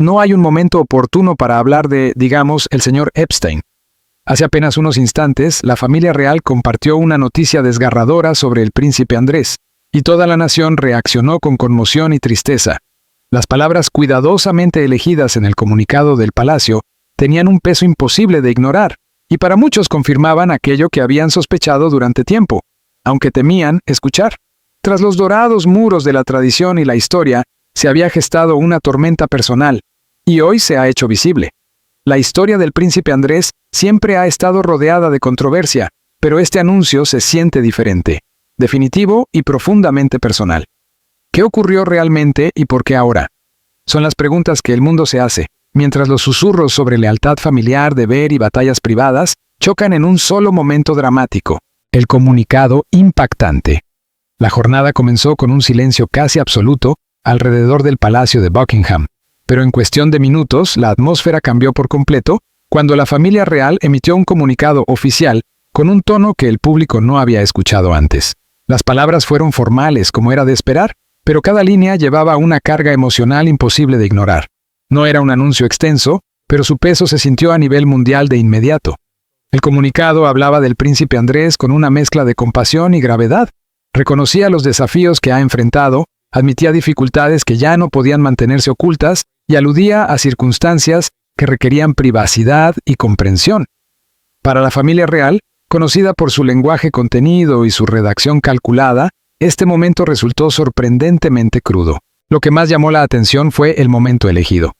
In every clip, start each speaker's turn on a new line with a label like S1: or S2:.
S1: No hay un momento oportuno para hablar de, digamos, el señor Epstein. Hace apenas unos instantes, la familia real compartió una noticia desgarradora sobre el príncipe Andrés, y toda la nación reaccionó con conmoción y tristeza. Las palabras cuidadosamente elegidas en el comunicado del palacio tenían un peso imposible de ignorar, y para muchos confirmaban aquello que habían sospechado durante tiempo, aunque temían escuchar. Tras los dorados muros de la tradición y la historia, se había gestado una tormenta personal, y hoy se ha hecho visible. La historia del príncipe Andrés siempre ha estado rodeada de controversia, pero este anuncio se siente diferente, definitivo y profundamente personal. ¿Qué ocurrió realmente y por qué ahora? Son las preguntas que el mundo se hace, mientras los susurros sobre lealtad familiar, deber y batallas privadas chocan en un solo momento dramático: el comunicado impactante. La jornada comenzó con un silencio casi absoluto alrededor del Palacio de Buckingham, pero en cuestión de minutos la atmósfera cambió por completo cuando la familia real emitió un comunicado oficial con un tono que el público no había escuchado antes. Las palabras fueron formales, como era de esperar, pero cada línea llevaba una carga emocional imposible de ignorar. No era un anuncio extenso, pero su peso se sintió a nivel mundial de inmediato. El comunicado hablaba del príncipe Andrés con una mezcla de compasión y gravedad. Reconocía los desafíos que ha enfrentado, admitía dificultades que ya no podían mantenerse ocultas y aludía a circunstancias que requerían privacidad y comprensión. Para la familia real, conocida por su lenguaje contenido y su redacción calculada, este momento resultó sorprendentemente crudo. Lo que más llamó la atención fue el momento elegido.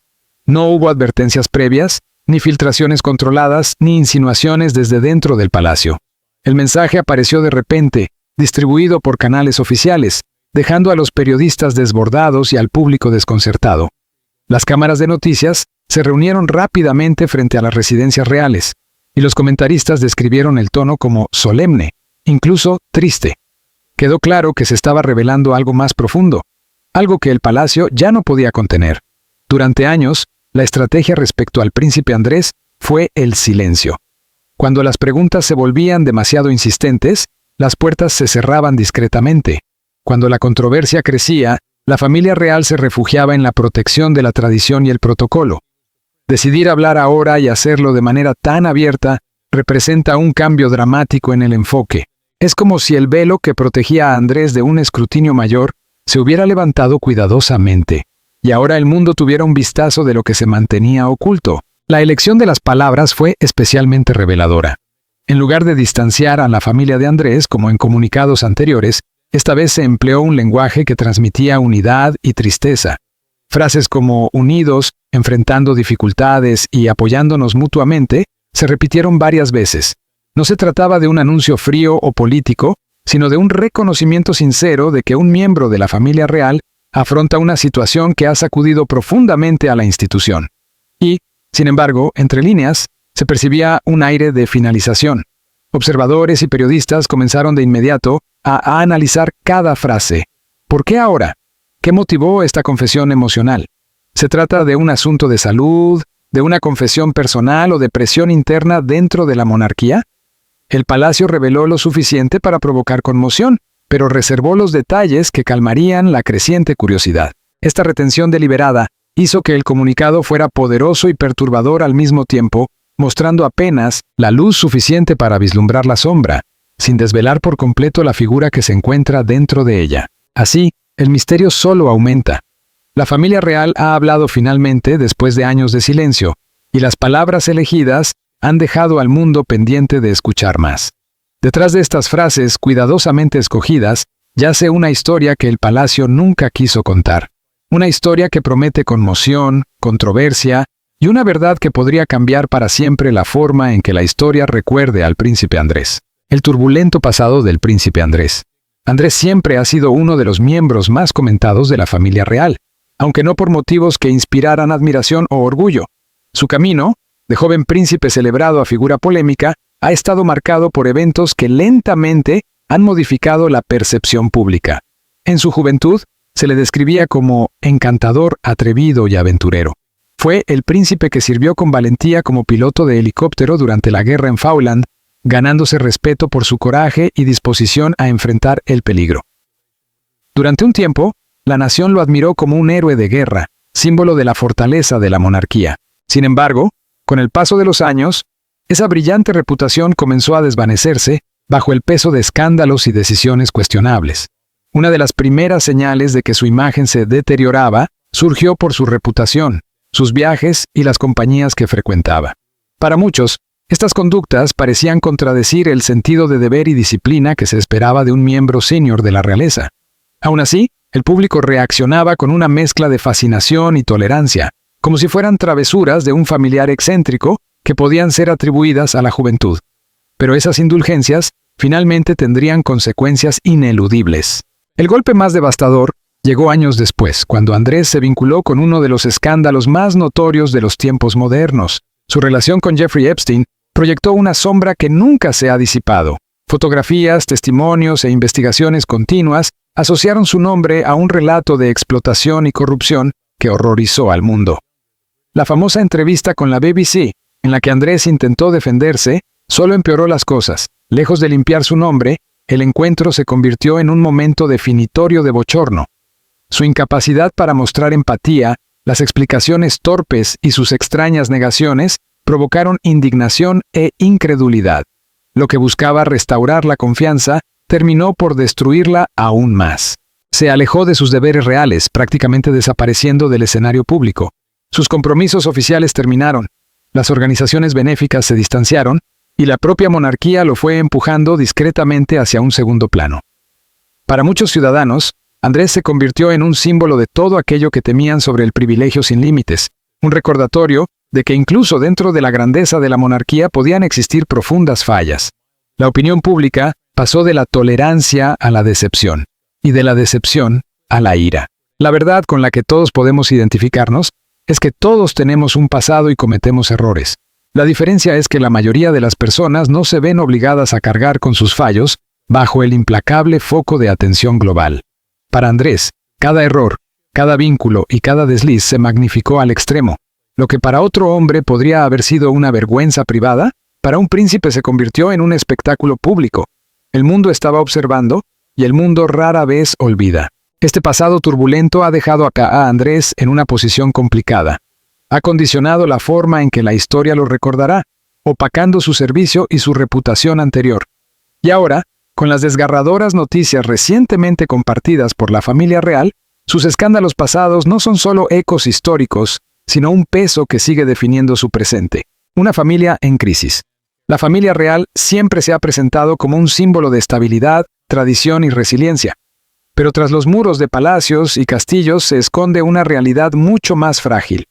S1: No hubo advertencias previas, ni filtraciones controladas, ni insinuaciones desde dentro del palacio. El mensaje apareció de repente, distribuido por canales oficiales, dejando a los periodistas desbordados y al público desconcertado. Las cámaras de noticias se reunieron rápidamente frente a las residencias reales, y los comentaristas describieron el tono como solemne, incluso triste. Quedó claro que se estaba revelando algo más profundo, algo que el palacio ya no podía contener. Durante años, la estrategia respecto al príncipe Andrés fue el silencio. Cuando las preguntas se volvían demasiado insistentes, las puertas se cerraban discretamente. Cuando la controversia crecía, la familia real se refugiaba en la protección de la tradición y el protocolo. Decidir hablar ahora y hacerlo de manera tan abierta representa un cambio dramático en el enfoque. Es como si el velo que protegía a Andrés de un escrutinio mayor se hubiera levantado cuidadosamente, y ahora el mundo tuviera un vistazo de lo que se mantenía oculto. La elección de las palabras fue especialmente reveladora. En lugar de distanciar a la familia de Andrés, como en comunicados anteriores, esta vez se empleó un lenguaje que transmitía unidad y tristeza. Frases como unidos, enfrentando dificultades y apoyándonos mutuamente se repitieron varias veces. No se trataba de un anuncio frío o político, sino de un reconocimiento sincero de que un miembro de la familia real afronta una situación que ha sacudido profundamente a la institución. Y, sin embargo, entre líneas, se percibía un aire de finalización. Observadores y periodistas comenzaron de inmediato a analizar cada frase. ¿Por qué ahora? ¿Qué motivó esta confesión emocional? ¿Se trata de un asunto de salud, de una confesión personal o de presión interna dentro de la monarquía? El palacio reveló lo suficiente para provocar conmoción, pero reservó los detalles que calmarían la creciente curiosidad. Esta retención deliberada hizo que el comunicado fuera poderoso y perturbador al mismo tiempo, mostrando apenas la luz suficiente para vislumbrar la sombra, sin desvelar por completo la figura que se encuentra dentro de ella. Así, el misterio solo aumenta. La familia real ha hablado finalmente después de años de silencio, y las palabras elegidas han dejado al mundo pendiente de escuchar más. Detrás de estas frases cuidadosamente escogidas, yace una historia que el palacio nunca quiso contar. Una historia que promete conmoción, controversia, y una verdad que podría cambiar para siempre la forma en que la historia recuerde al príncipe Andrés. El turbulento pasado del príncipe Andrés. Andrés siempre ha sido uno de los miembros más comentados de la familia real, aunque no por motivos que inspiraran admiración o orgullo. Su camino, de joven príncipe celebrado a figura polémica, ha estado marcado por eventos que lentamente han modificado la percepción pública. En su juventud, se le describía como encantador, atrevido y aventurero. Fue el príncipe que sirvió con valentía como piloto de helicóptero durante la guerra en Falkland, ganándose respeto por su coraje y disposición a enfrentar el peligro. Durante un tiempo, la nación lo admiró como un héroe de guerra, símbolo de la fortaleza de la monarquía. Sin embargo, con el paso de los años, esa brillante reputación comenzó a desvanecerse bajo el peso de escándalos y decisiones cuestionables. Una de las primeras señales de que su imagen se deterioraba surgió por su reputación, sus viajes y las compañías que frecuentaba. Para muchos, estas conductas parecían contradecir el sentido de deber y disciplina que se esperaba de un miembro senior de la realeza. Aún así, el público reaccionaba con una mezcla de fascinación y tolerancia, como si fueran travesuras de un familiar excéntrico que podían ser atribuidas a la juventud. Pero esas indulgencias finalmente tendrían consecuencias ineludibles. El golpe más devastador llegó años después, cuando Andrés se vinculó con uno de los escándalos más notorios de los tiempos modernos. Su relación con Jeffrey Epstein proyectó una sombra que nunca se ha disipado. Fotografías, testimonios e investigaciones continuas asociaron su nombre a un relato de explotación y corrupción que horrorizó al mundo. La famosa entrevista con la BBC, en la que Andrés intentó defenderse, solo empeoró las cosas. Lejos de limpiar su nombre, el encuentro se convirtió en un momento definitorio de bochorno. Su incapacidad para mostrar empatía, las explicaciones torpes y sus extrañas negaciones provocaron indignación e incredulidad. Lo que buscaba restaurar la confianza terminó por destruirla aún más. Se alejó de sus deberes reales, prácticamente desapareciendo del escenario público. Sus compromisos oficiales terminaron, las organizaciones benéficas se distanciaron, y la propia monarquía lo fue empujando discretamente hacia un segundo plano. Para muchos ciudadanos, Andrés se convirtió en un símbolo de todo aquello que temían sobre el privilegio sin límites, un recordatorio de que incluso dentro de la grandeza de la monarquía podían existir profundas fallas. La opinión pública pasó de la tolerancia a la decepción, y de la decepción a la ira. La verdad con la que todos podemos identificarnos es que todos tenemos un pasado y cometemos errores. La diferencia es que la mayoría de las personas no se ven obligadas a cargar con sus fallos bajo el implacable foco de atención global. Para Andrés, cada error, cada vínculo y cada desliz se magnificó al extremo. Lo que para otro hombre podría haber sido una vergüenza privada, para un príncipe se convirtió en un espectáculo público. El mundo estaba observando, y el mundo rara vez olvida. Este pasado turbulento ha dejado a Andrés en una posición complicada. Ha condicionado la forma en que la historia lo recordará, opacando su servicio y su reputación anterior. Y ahora, con las desgarradoras noticias recientemente compartidas por la familia real, sus escándalos pasados no son solo ecos históricos, sino un peso que sigue definiendo su presente. Una familia en crisis. La familia real siempre se ha presentado como un símbolo de estabilidad, tradición y resiliencia. Pero tras los muros de palacios y castillos se esconde una realidad mucho más frágil.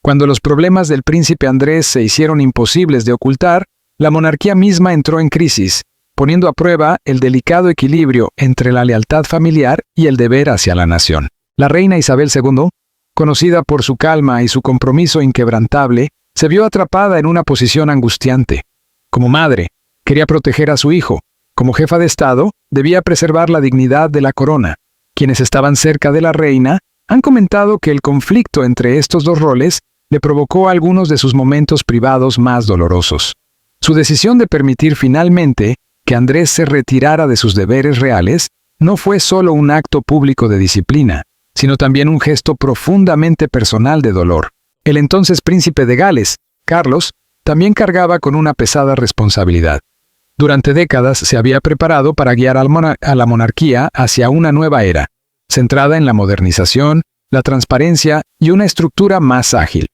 S1: Cuando los problemas del príncipe Andrés se hicieron imposibles de ocultar, la monarquía misma entró en crisis, poniendo a prueba el delicado equilibrio entre la lealtad familiar y el deber hacia la nación. La reina Isabel II, conocida por su calma y su compromiso inquebrantable, se vio atrapada en una posición angustiante. Como madre, quería proteger a su hijo. Como jefa de Estado, debía preservar la dignidad de la corona. Quienes estaban cerca de la reina han comentado que el conflicto entre estos dos roles le provocó algunos de sus momentos privados más dolorosos. Su decisión de permitir finalmente que Andrés se retirara de sus deberes reales no fue solo un acto público de disciplina, sino también un gesto profundamente personal de dolor. El entonces príncipe de Gales, Carlos, también cargaba con una pesada responsabilidad. Durante décadas se había preparado para guiar a la monarquía hacia una nueva era, centrada en la modernización, la transparencia y una estructura más ágil.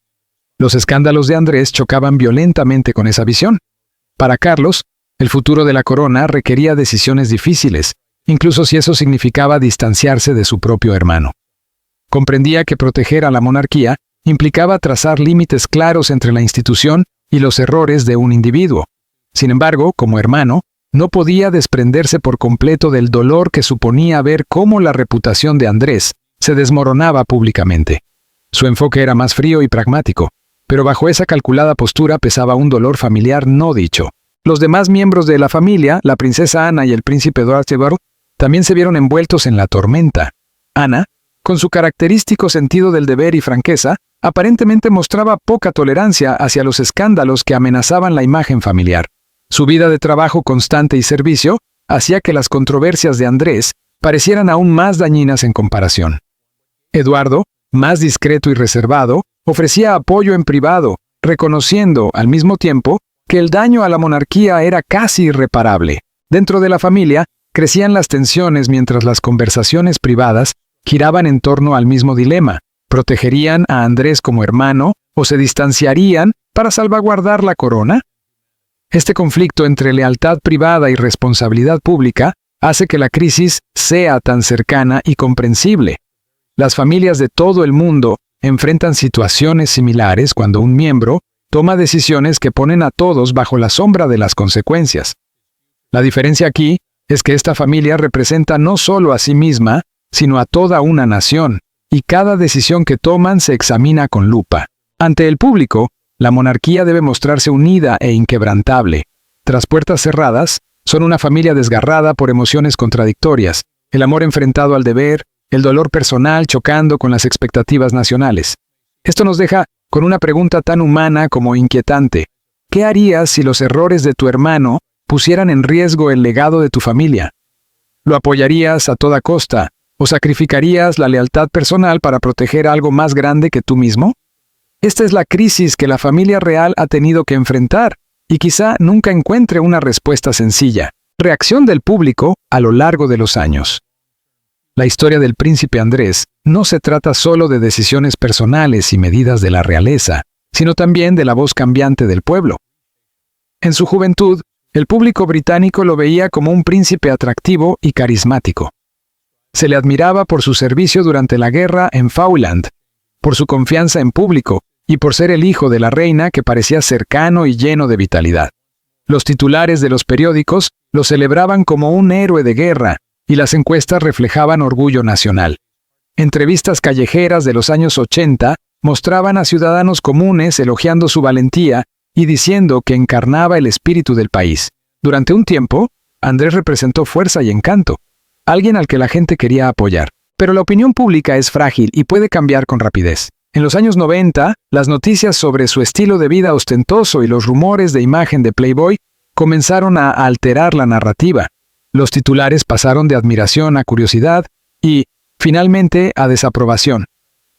S1: Los escándalos de Andrés chocaban violentamente con esa visión. Para Carlos, el futuro de la corona requería decisiones difíciles, incluso si eso significaba distanciarse de su propio hermano. Comprendía que proteger a la monarquía implicaba trazar límites claros entre la institución y los errores de un individuo. Sin embargo, como hermano, no podía desprenderse por completo del dolor que suponía ver cómo la reputación de Andrés se desmoronaba públicamente. Su enfoque era más frío y pragmático, pero bajo esa calculada postura pesaba un dolor familiar no dicho. Los demás miembros de la familia, la princesa Ana y el príncipe Edward, también se vieron envueltos en la tormenta. Ana, con su característico sentido del deber y franqueza, aparentemente mostraba poca tolerancia hacia los escándalos que amenazaban la imagen familiar. Su vida de trabajo constante y servicio hacía que las controversias de Andrés parecieran aún más dañinas en comparación. Eduardo, más discreto y reservado, ofrecía apoyo en privado, reconociendo, al mismo tiempo, que el daño a la monarquía era casi irreparable. Dentro de la familia, crecían las tensiones mientras las conversaciones privadas giraban en torno al mismo dilema: ¿protegerían a Andrés como hermano o se distanciarían para salvaguardar la corona? Este conflicto entre lealtad privada y responsabilidad pública hace que la crisis sea tan cercana y comprensible. Las familias de todo el mundo enfrentan situaciones similares cuando un miembro toma decisiones que ponen a todos bajo la sombra de las consecuencias. La diferencia aquí es que esta familia representa no solo a sí misma, sino a toda una nación, y cada decisión que toman se examina con lupa. Ante el público, la monarquía debe mostrarse unida e inquebrantable. Tras puertas cerradas, son una familia desgarrada por emociones contradictorias, el amor enfrentado al deber, el dolor personal chocando con las expectativas nacionales. Esto nos deja con una pregunta tan humana como inquietante. ¿Qué harías si los errores de tu hermano pusieran en riesgo el legado de tu familia? ¿Lo apoyarías a toda costa o sacrificarías la lealtad personal para proteger algo más grande que tú mismo? Esta es la crisis que la familia real ha tenido que enfrentar y quizá nunca encuentre una respuesta sencilla. Reacción del público a lo largo de los años. La historia del príncipe Andrés no se trata solo de decisiones personales y medidas de la realeza, sino también de la voz cambiante del pueblo. En su juventud, el público británico lo veía como un príncipe atractivo y carismático. Se le admiraba por su servicio durante la guerra en Falkland, por su confianza en público y por ser el hijo de la reina que parecía cercano y lleno de vitalidad. Los titulares de los periódicos lo celebraban como un héroe de guerra y las encuestas reflejaban orgullo nacional. Entrevistas callejeras de los años 80 mostraban a ciudadanos comunes elogiando su valentía y diciendo que encarnaba el espíritu del país. Durante un tiempo, Andrés representó fuerza y encanto, alguien al que la gente quería apoyar. Pero la opinión pública es frágil y puede cambiar con rapidez. En los años 90, las noticias sobre su estilo de vida ostentoso y los rumores de imagen de Playboy comenzaron a alterar la narrativa. Los titulares pasaron de admiración a curiosidad y, finalmente, a desaprobación.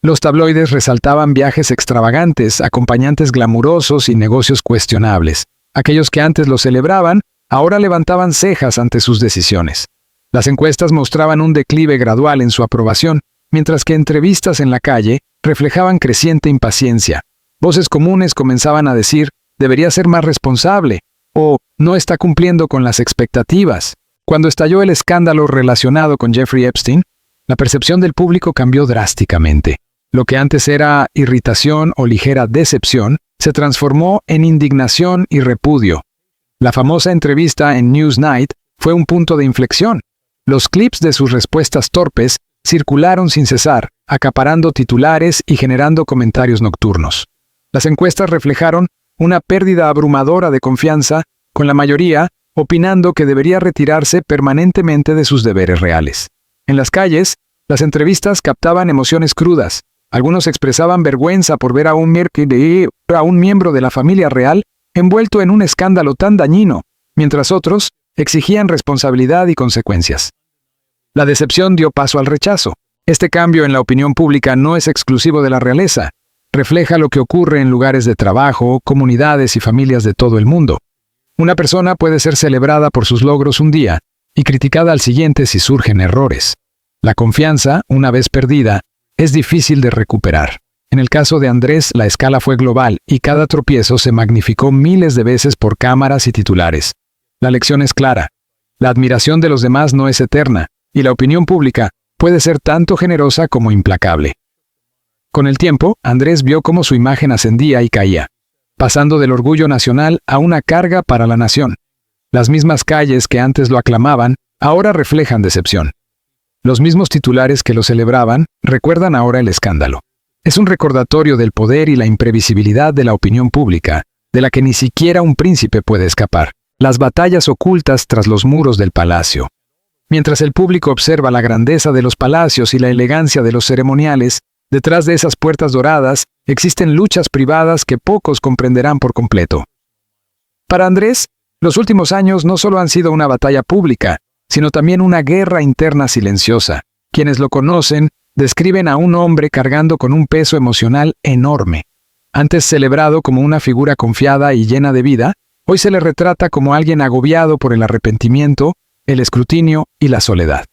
S1: Los tabloides resaltaban viajes extravagantes, acompañantes glamurosos y negocios cuestionables. Aquellos que antes lo celebraban, ahora levantaban cejas ante sus decisiones. Las encuestas mostraban un declive gradual en su aprobación, mientras que entrevistas en la calle reflejaban creciente impaciencia. Voces comunes comenzaban a decir, debería ser más responsable, o no está cumpliendo con las expectativas. Cuando estalló el escándalo relacionado con Jeffrey Epstein, la percepción del público cambió drásticamente. Lo que antes era irritación o ligera decepción, se transformó en indignación y repudio. La famosa entrevista en Newsnight fue un punto de inflexión. Los clips de sus respuestas torpes circularon sin cesar, acaparando titulares y generando comentarios nocturnos. Las encuestas reflejaron una pérdida abrumadora de confianza, con la mayoría opinando que debería retirarse permanentemente de sus deberes reales. En las calles, las entrevistas captaban emociones crudas. Algunos expresaban vergüenza por ver a un miembro de la familia real envuelto en un escándalo tan dañino, mientras otros exigían responsabilidad y consecuencias. La decepción dio paso al rechazo. Este cambio en la opinión pública no es exclusivo de la realeza. Refleja lo que ocurre en lugares de trabajo, comunidades y familias de todo el mundo. Una persona puede ser celebrada por sus logros un día y criticada al siguiente si surgen errores. La confianza, una vez perdida, es difícil de recuperar. En el caso de Andrés, la escala fue global y cada tropiezo se magnificó miles de veces por cámaras y titulares. La lección es clara. La admiración de los demás no es eterna, y la opinión pública puede ser tanto generosa como implacable. Con el tiempo, Andrés vio cómo su imagen ascendía y caía, pasando del orgullo nacional a una carga para la nación. Las mismas calles que antes lo aclamaban, ahora reflejan decepción. Los mismos titulares que lo celebraban, recuerdan ahora el escándalo. Es un recordatorio del poder y la imprevisibilidad de la opinión pública, de la que ni siquiera un príncipe puede escapar. Las batallas ocultas tras los muros del palacio. Mientras el público observa la grandeza de los palacios y la elegancia de los ceremoniales, detrás de esas puertas doradas existen luchas privadas que pocos comprenderán por completo. Para Andrés, los últimos años no solo han sido una batalla pública, sino también una guerra interna silenciosa. Quienes lo conocen describen a un hombre cargando con un peso emocional enorme. Antes celebrado como una figura confiada y llena de vida, hoy se le retrata como alguien agobiado por el arrepentimiento, el escrutinio y la soledad.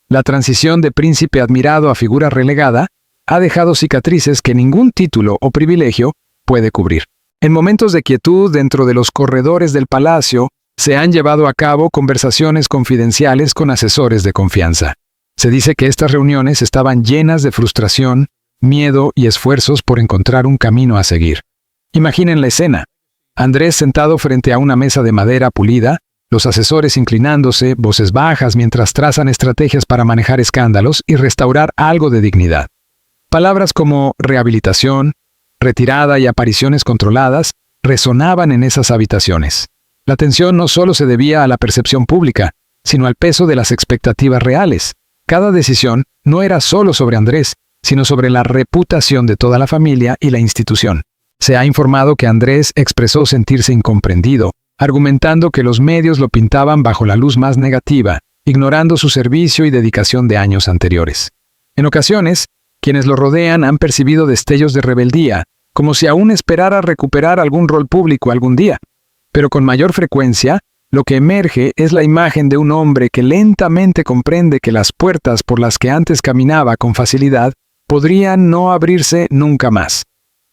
S1: La transición de príncipe admirado a figura relegada ha dejado cicatrices que ningún título o privilegio puede cubrir. En momentos de quietud dentro de los corredores del palacio, se han llevado a cabo conversaciones confidenciales con asesores de confianza. Se dice que estas reuniones estaban llenas de frustración, miedo y esfuerzos por encontrar un camino a seguir. Imaginen la escena. Andrés sentado frente a una mesa de madera pulida, los asesores inclinándose, voces bajas mientras trazan estrategias para manejar escándalos y restaurar algo de dignidad. Palabras como rehabilitación, retirada y apariciones controladas resonaban en esas habitaciones. La tensión no solo se debía a la percepción pública, sino al peso de las expectativas reales. Cada decisión no era solo sobre Andrés, sino sobre la reputación de toda la familia y la institución. Se ha informado que Andrés expresó sentirse incomprendido, argumentando que los medios lo pintaban bajo la luz más negativa, ignorando su servicio y dedicación de años anteriores. En ocasiones, quienes lo rodean han percibido destellos de rebeldía, como si aún esperara recuperar algún rol público algún día. Pero con mayor frecuencia, lo que emerge es la imagen de un hombre que lentamente comprende que las puertas por las que antes caminaba con facilidad podrían no abrirse nunca más.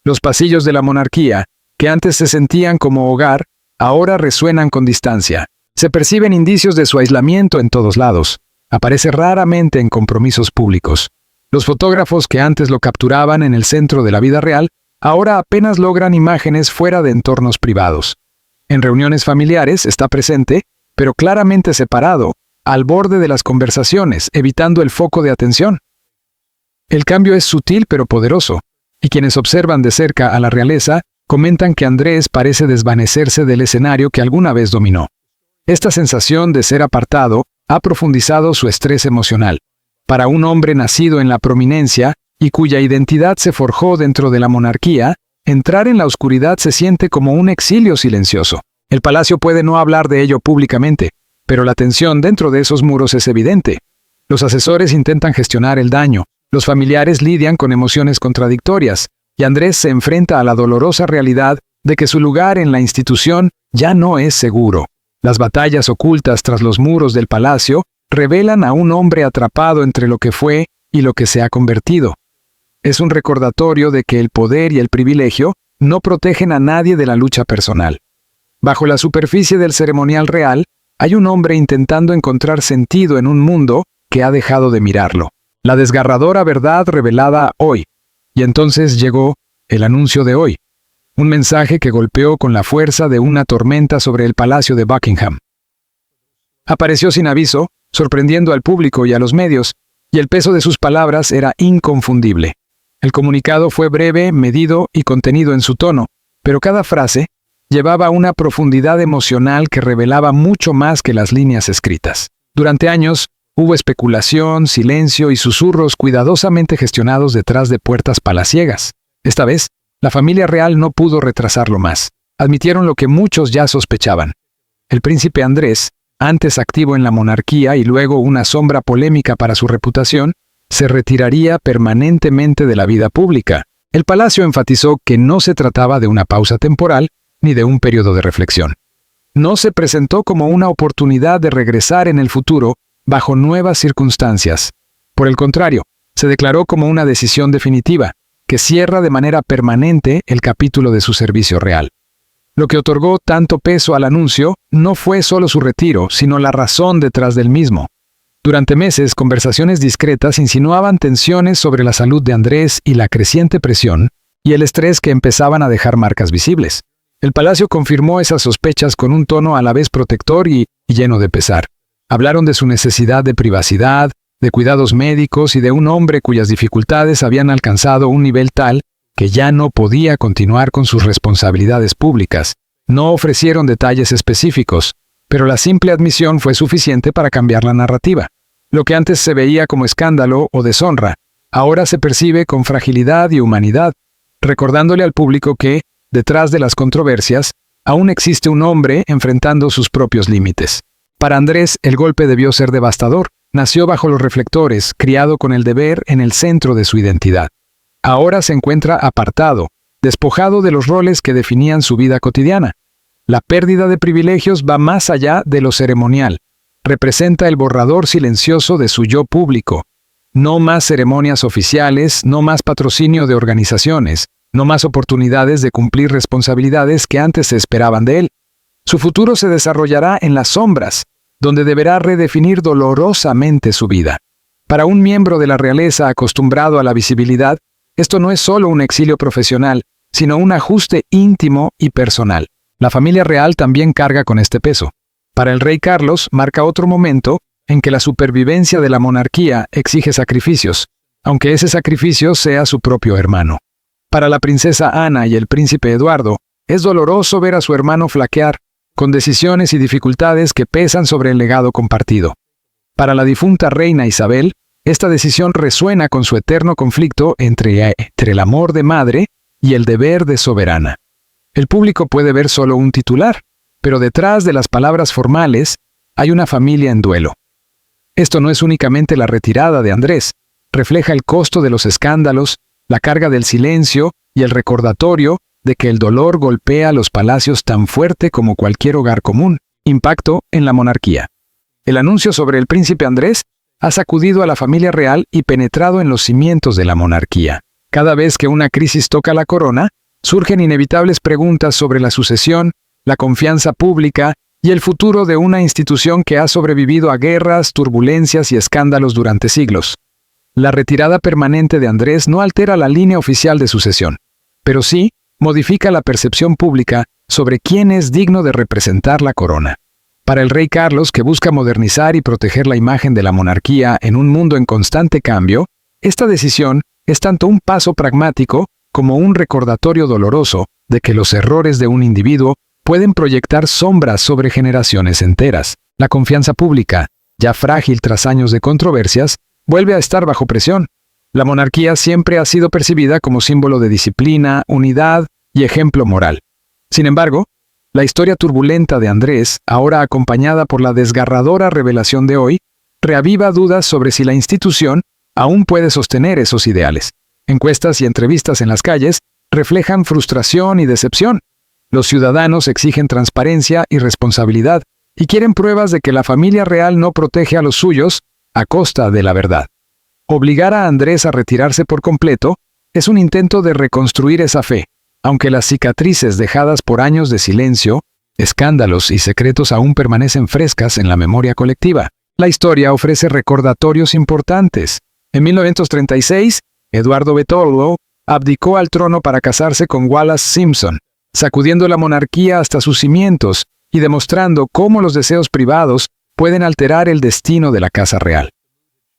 S1: Los pasillos de la monarquía, que antes se sentían como hogar, ahora resuenan con distancia. Se perciben indicios de su aislamiento en todos lados. Aparece raramente en compromisos públicos. Los fotógrafos que antes lo capturaban en el centro de la vida real, ahora apenas logran imágenes fuera de entornos privados. En reuniones familiares está presente, pero claramente separado, al borde de las conversaciones, evitando el foco de atención. El cambio es sutil pero poderoso, y quienes observan de cerca a la realeza comentan que Andrés parece desvanecerse del escenario que alguna vez dominó. Esta sensación de ser apartado ha profundizado su estrés emocional. Para un hombre nacido en la prominencia y cuya identidad se forjó dentro de la monarquía, entrar en la oscuridad se siente como un exilio silencioso. El palacio puede no hablar de ello públicamente, pero la tensión dentro de esos muros es evidente. Los asesores intentan gestionar el daño, los familiares lidian con emociones contradictorias, y Andrés se enfrenta a la dolorosa realidad de que su lugar en la institución ya no es seguro. Las batallas ocultas tras los muros del palacio revelan a un hombre atrapado entre lo que fue y lo que se ha convertido. Es un recordatorio de que el poder y el privilegio no protegen a nadie de la lucha personal. Bajo la superficie del ceremonial real, hay un hombre intentando encontrar sentido en un mundo que ha dejado de mirarlo. La desgarradora verdad revelada hoy. Y entonces llegó el anuncio de hoy. Un mensaje que golpeó con la fuerza de una tormenta sobre el palacio de Buckingham. Apareció sin aviso, sorprendiendo al público y a los medios, y el peso de sus palabras era inconfundible. El comunicado fue breve, medido y contenido en su tono, pero cada frase llevaba una profundidad emocional que revelaba mucho más que las líneas escritas. Durante años, hubo especulación, silencio y susurros cuidadosamente gestionados detrás de puertas palaciegas. Esta vez, la familia real no pudo retrasarlo más. Admitieron lo que muchos ya sospechaban. El príncipe Andrés, antes activo en la monarquía y luego una sombra polémica para su reputación, se retiraría permanentemente de la vida pública. El palacio enfatizó que no se trataba de una pausa temporal ni de un periodo de reflexión. No se presentó como una oportunidad de regresar en el futuro bajo nuevas circunstancias. Por el contrario, se declaró como una decisión definitiva, que cierra de manera permanente el capítulo de su servicio real. Lo que otorgó tanto peso al anuncio no fue solo su retiro, sino la razón detrás del mismo. Durante meses, conversaciones discretas insinuaban tensiones sobre la salud de Andrés y la creciente presión y el estrés que empezaban a dejar marcas visibles. El palacio confirmó esas sospechas con un tono a la vez protector y lleno de pesar. Hablaron de su necesidad de privacidad, de cuidados médicos y de un hombre cuyas dificultades habían alcanzado un nivel tal que ya no podía continuar con sus responsabilidades públicas. No ofrecieron detalles específicos, pero la simple admisión fue suficiente para cambiar la narrativa. Lo que antes se veía como escándalo o deshonra, ahora se percibe con fragilidad y humanidad, recordándole al público que, detrás de las controversias, aún existe un hombre enfrentando sus propios límites. Para Andrés, el golpe debió ser devastador, nació bajo los reflectores, criado con el deber en el centro de su identidad. Ahora se encuentra apartado, despojado de los roles que definían su vida cotidiana. La pérdida de privilegios va más allá de lo ceremonial. Representa el borrador silencioso de su yo público. No más ceremonias oficiales, no más patrocinio de organizaciones, no más oportunidades de cumplir responsabilidades que antes se esperaban de él. Su futuro se desarrollará en las sombras, donde deberá redefinir dolorosamente su vida. Para un miembro de la realeza acostumbrado a la visibilidad, esto no es solo un exilio profesional, sino un ajuste íntimo y personal. La familia real también carga con este peso. Para el rey Carlos marca otro momento en que la supervivencia de la monarquía exige sacrificios, aunque ese sacrificio sea su propio hermano. Para la princesa Ana y el príncipe Eduardo, es doloroso ver a su hermano flaquear, con decisiones y dificultades que pesan sobre el legado compartido. Para la difunta reina Isabel, esta decisión resuena con su eterno conflicto entre el amor de madre y el deber de soberana. El público puede ver solo un titular, pero detrás de las palabras formales hay una familia en duelo. Esto no es únicamente la retirada de Andrés, refleja el costo de los escándalos, la carga del silencio y el recordatorio de que el dolor golpea los palacios tan fuerte como cualquier hogar común. Impacto en la monarquía. El anuncio sobre el príncipe Andrés ha sacudido a la familia real y penetrado en los cimientos de la monarquía. Cada vez que una crisis toca la corona, surgen inevitables preguntas sobre la sucesión, la confianza pública y el futuro de una institución que ha sobrevivido a guerras, turbulencias y escándalos durante siglos. La retirada permanente de Andrés no altera la línea oficial de sucesión, pero sí modifica la percepción pública sobre quién es digno de representar la corona. Para el rey Carlos, que busca modernizar y proteger la imagen de la monarquía en un mundo en constante cambio, esta decisión es tanto un paso pragmático como un recordatorio doloroso de que los errores de un individuo pueden proyectar sombras sobre generaciones enteras. La confianza pública, ya frágil tras años de controversias, vuelve a estar bajo presión. La monarquía siempre ha sido percibida como símbolo de disciplina, unidad y ejemplo moral. Sin embargo, la historia turbulenta de Andrés, ahora acompañada por la desgarradora revelación de hoy, reaviva dudas sobre si la institución aún puede sostener esos ideales. Encuestas y entrevistas en las calles reflejan frustración y decepción. Los ciudadanos exigen transparencia y responsabilidad y quieren pruebas de que la familia real no protege a los suyos a costa de la verdad. Obligar a Andrés a retirarse por completo es un intento de reconstruir esa fe, aunque las cicatrices dejadas por años de silencio, escándalos y secretos aún permanecen frescas en la memoria colectiva. La historia ofrece recordatorios importantes. En 1936, Eduardo Beethoven abdicó al trono para casarse con Wallis Simpson, sacudiendo la monarquía hasta sus cimientos y demostrando cómo los deseos privados pueden alterar el destino de la casa real.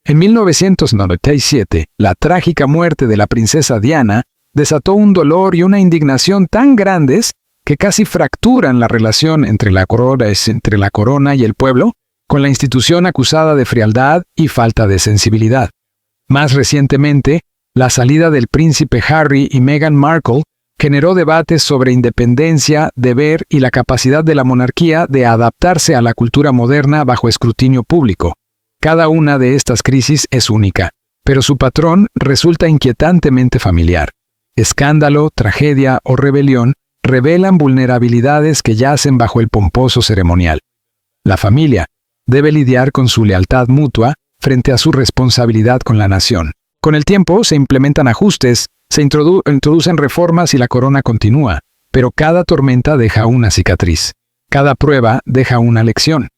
S1: En 1997, la trágica muerte de la princesa Diana desató un dolor y una indignación tan grandes que casi fracturan la relación entre la corona y el pueblo, con la institución acusada de frialdad y falta de sensibilidad. Más recientemente, la salida del príncipe Harry y Meghan Markle generó debates sobre independencia, deber y la capacidad de la monarquía de adaptarse a la cultura moderna bajo escrutinio público. Cada una de estas crisis es única, pero su patrón resulta inquietantemente familiar. Escándalo, tragedia o rebelión revelan vulnerabilidades que yacen bajo el pomposo ceremonial. La familia debe lidiar con su lealtad mutua frente a su responsabilidad con la nación. Con el tiempo se implementan ajustes, se introducen reformas y la corona continúa, pero cada tormenta deja una cicatriz. Cada prueba deja una lección.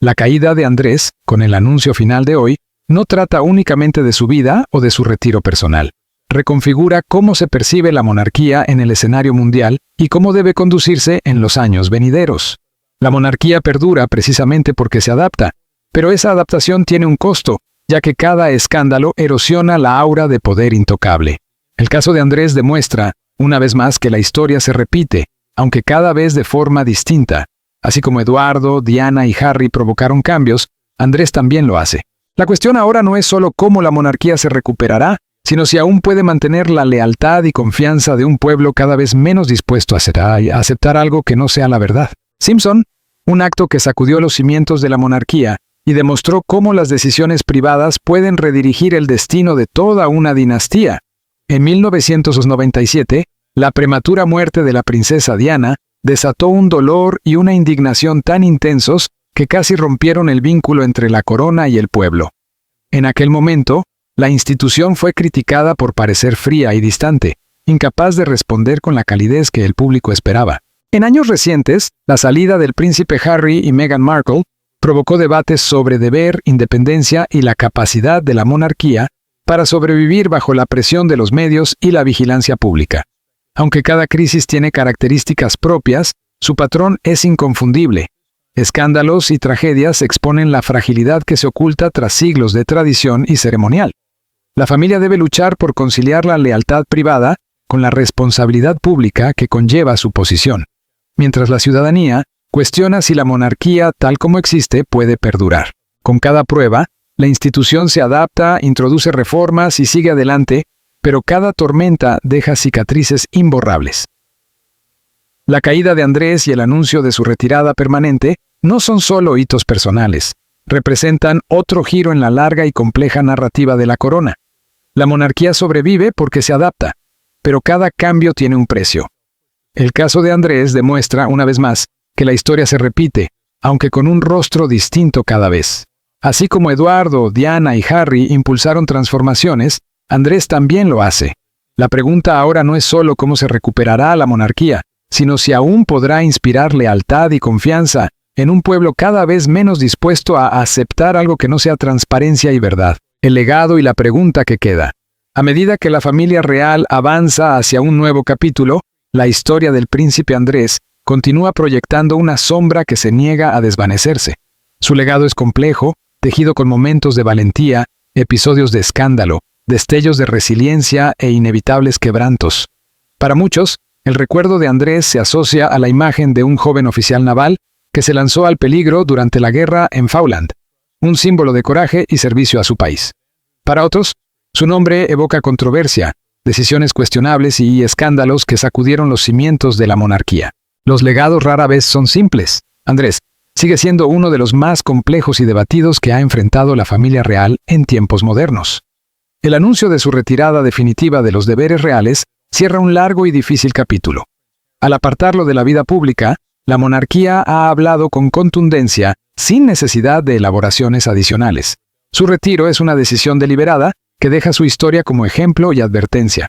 S1: La caída de Andrés, con el anuncio final de hoy, no trata únicamente de su vida o de su retiro personal. Reconfigura cómo se percibe la monarquía en el escenario mundial y cómo debe conducirse en los años venideros. La monarquía perdura precisamente porque se adapta, pero esa adaptación tiene un costo, ya que cada escándalo erosiona la aura de poder intocable. El caso de Andrés demuestra, una vez más, que la historia se repite, aunque cada vez de forma distinta. Así como Eduardo, Diana y Harry provocaron cambios, Andrés también lo hace. La cuestión ahora no es solo cómo la monarquía se recuperará, sino si aún puede mantener la lealtad y confianza de un pueblo cada vez menos dispuesto a aceptar algo que no sea la verdad. Simpson, un acto que sacudió los cimientos de la monarquía y demostró cómo las decisiones privadas pueden redirigir el destino de toda una dinastía. En 1997, la prematura muerte de la princesa Diana desató un dolor y una indignación tan intensos que casi rompieron el vínculo entre la corona y el pueblo. En aquel momento, la institución fue criticada por parecer fría y distante, incapaz de responder con la calidez que el público esperaba. En años recientes, la salida del príncipe Harry y Meghan Markle provocó debates sobre deber, independencia y la capacidad de la monarquía para sobrevivir bajo la presión de los medios y la vigilancia pública. Aunque cada crisis tiene características propias, su patrón es inconfundible. Escándalos y tragedias exponen la fragilidad que se oculta tras siglos de tradición y ceremonial. La familia debe luchar por conciliar la lealtad privada con la responsabilidad pública que conlleva su posición, mientras la ciudadanía cuestiona si la monarquía tal como existe puede perdurar. Con cada prueba, la institución se adapta, introduce reformas y sigue adelante, pero cada tormenta deja cicatrices imborrables. La caída de Andrés y el anuncio de su retirada permanente no son solo hitos personales, representan otro giro en la larga y compleja narrativa de la corona. La monarquía sobrevive porque se adapta, pero cada cambio tiene un precio. El caso de Andrés demuestra, una vez más, que la historia se repite, aunque con un rostro distinto cada vez. Así como Eduardo, Diana y Harry impulsaron transformaciones, Andrés también lo hace. La pregunta ahora no es solo cómo se recuperará la monarquía, sino si aún podrá inspirar lealtad y confianza en un pueblo cada vez menos dispuesto a aceptar algo que no sea transparencia y verdad. El legado y la pregunta que queda. A medida que la familia real avanza hacia un nuevo capítulo, la historia del príncipe Andrés continúa proyectando una sombra que se niega a desvanecerse. Su legado es complejo, tejido con momentos de valentía, episodios de escándalo, destellos de resiliencia e inevitables quebrantos. Para muchos, el recuerdo de Andrés se asocia a la imagen de un joven oficial naval que se lanzó al peligro durante la guerra en Falkland, un símbolo de coraje y servicio a su país. Para otros, su nombre evoca controversia, decisiones cuestionables y escándalos que sacudieron los cimientos de la monarquía. Los legados rara vez son simples. Andrés sigue siendo uno de los más complejos y debatidos que ha enfrentado la familia real en tiempos modernos. El anuncio de su retirada definitiva de los deberes reales cierra un largo y difícil capítulo. Al apartarlo de la vida pública, la monarquía ha hablado con contundencia, sin necesidad de elaboraciones adicionales. Su retiro es una decisión deliberada que deja su historia como ejemplo y advertencia.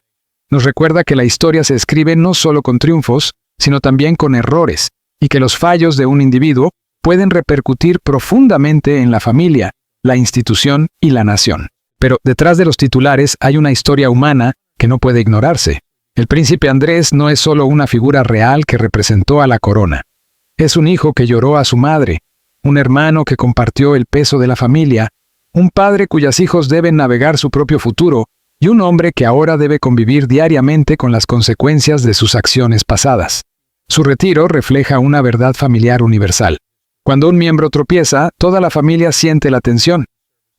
S1: Nos recuerda que la historia se escribe no solo con triunfos, sino también con errores, y que los fallos de un individuo pueden repercutir profundamente en la familia, la institución y la nación. Pero detrás de los titulares hay una historia humana que no puede ignorarse. El príncipe Andrés no es solo una figura real que representó a la corona. Es un hijo que lloró a su madre, un hermano que compartió el peso de la familia, un padre cuyos hijos deben navegar su propio futuro, y un hombre que ahora debe convivir diariamente con las consecuencias de sus acciones pasadas. Su retiro refleja una verdad familiar universal. Cuando un miembro tropieza, toda la familia siente la tensión.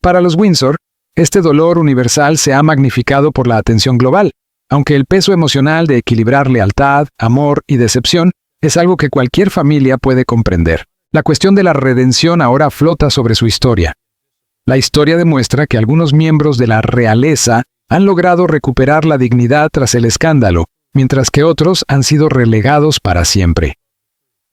S1: Para los Windsor, este dolor universal se ha magnificado por la atención global, aunque el peso emocional de equilibrar lealtad, amor y decepción es algo que cualquier familia puede comprender. La cuestión de la redención ahora flota sobre su historia. La historia demuestra que algunos miembros de la realeza han logrado recuperar la dignidad tras el escándalo, mientras que otros han sido relegados para siempre.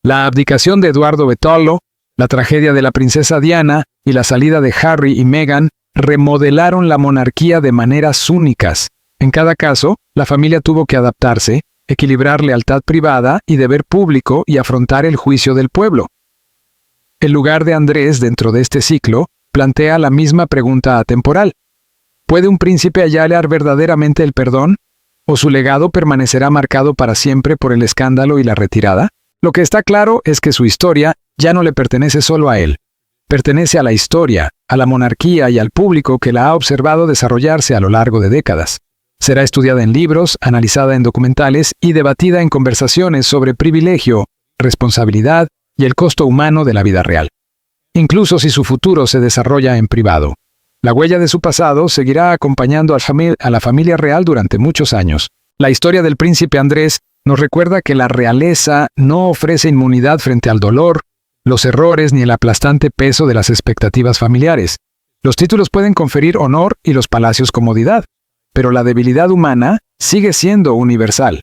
S1: La abdicación de Eduardo Bettolo, la tragedia de la princesa Diana y la salida de Harry y Meghan remodelaron la monarquía de maneras únicas. En cada caso, la familia tuvo que adaptarse, equilibrar lealtad privada y deber público y afrontar el juicio del pueblo. El lugar de Andrés dentro de este ciclo plantea la misma pregunta atemporal. ¿Puede un príncipe hallar verdaderamente el perdón? ¿O su legado permanecerá marcado para siempre por el escándalo y la retirada? Lo que está claro es que su historia ya no le pertenece solo a él. Pertenece a la historia, a la monarquía y al público que la ha observado desarrollarse a lo largo de décadas. Será estudiada en libros, analizada en documentales y debatida en conversaciones sobre privilegio, responsabilidad y el costo humano de la vida real. Incluso si su futuro se desarrolla en privado. La huella de su pasado seguirá acompañando a la familia real durante muchos años. La historia del príncipe Andrés nos recuerda que la realeza no ofrece inmunidad frente al dolor, los errores ni el aplastante peso de las expectativas familiares. Los títulos pueden conferir honor y los palacios comodidad, pero la debilidad humana sigue siendo universal.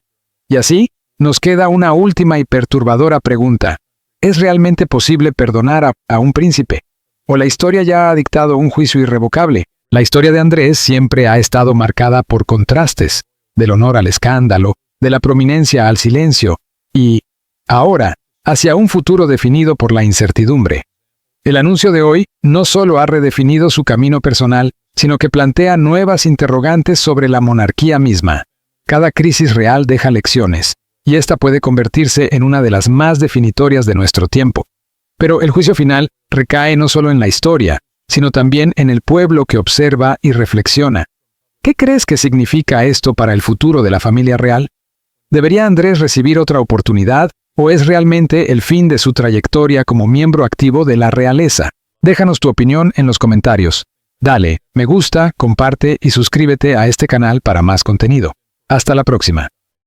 S1: Y así, nos queda una última y perturbadora pregunta. ¿Es realmente posible perdonar a un príncipe? ¿O la historia ya ha dictado un juicio irrevocable? La historia de Andrés siempre ha estado marcada por contrastes, del honor al escándalo, de la prominencia al silencio, y, ahora, hacia un futuro definido por la incertidumbre. El anuncio de hoy no solo ha redefinido su camino personal, sino que plantea nuevas interrogantes sobre la monarquía misma. Cada crisis real deja lecciones, y esta puede convertirse en una de las más definitorias de nuestro tiempo. Pero el juicio final recae no solo en la historia, sino también en el pueblo que observa y reflexiona. ¿Qué crees que significa esto para el futuro de la familia real? ¿Debería Andrés recibir otra oportunidad, o es realmente el fin de su trayectoria como miembro activo de la realeza? Déjanos tu opinión en los comentarios. Dale, me gusta, comparte y suscríbete a este canal para más contenido. Hasta la próxima.